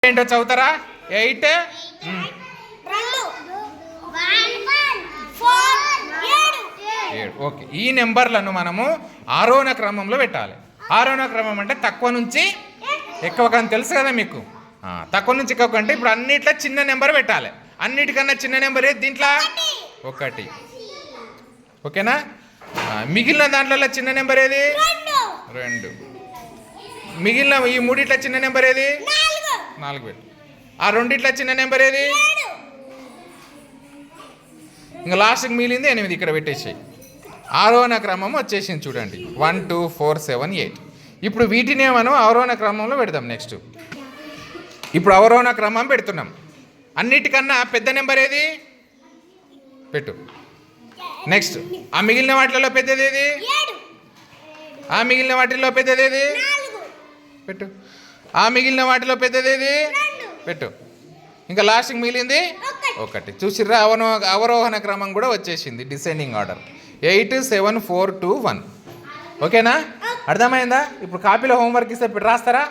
ఏంటో చదువుతారా? 8 ఓకే. ఈ నెంబర్లను మనము ఆరోహణ క్రమంలో పెట్టాలి. ఆరోహణ క్రమం అంటే తక్కువ నుంచి ఎక్కువ కానీ తెలుసు కదా మీకు. తక్కువ నుంచి ఎక్కువ అంటే ఇప్పుడు అన్నిట్లో చిన్న నెంబర్ పెట్టాలి. అన్నిటికన్నా చిన్న నెంబర్ ఏది దీంట్లో? 1. ఓకేనా? మిగిలిన దాంట్లో చిన్న నెంబర్ ఏది? 2. మిగిలిన ఈ 3 చిన్న నెంబర్ ఏది? 4 పెట్టు. ఆ 2 చిన్న నెంబర్ ఏది? ఇంకా లాస్ట్కి మిగిలింది 8. ఇక్కడ పెట్టేసాయి. ఆరోహణ క్రమం వచ్చేసింది చూడండి. 1 2 4 7 8. ఇప్పుడు వీటినే మనం అవరోహణ క్రమంలో పెడదాం. నెక్స్ట్ ఇప్పుడు అవరోహణ క్రమం పెడుతున్నాం. అన్నిటికన్నా పెద్ద నెంబర్ ఏది? పెట్టు. నెక్స్ట్ ఆ మిగిలిన వాటిలో పెద్దది ఏది? ఆ మిగిలిన వాటిలో పెద్దది ఏది? పెట్టు. ఆ మిగిలిన వాటిలో పెద్దది ఏది? పెట్టు. ఇంకా లాస్ట్కి మిగిలింది 1. చూసిర్రా? అవరోహణ క్రమం కూడా వచ్చేసింది. Descending order 8 7 4 2 1. ఓకేనా? అర్థమైందా? ఇప్పుడు కాపీలో హోంవర్క్ ఇస్తే రాస్తారా?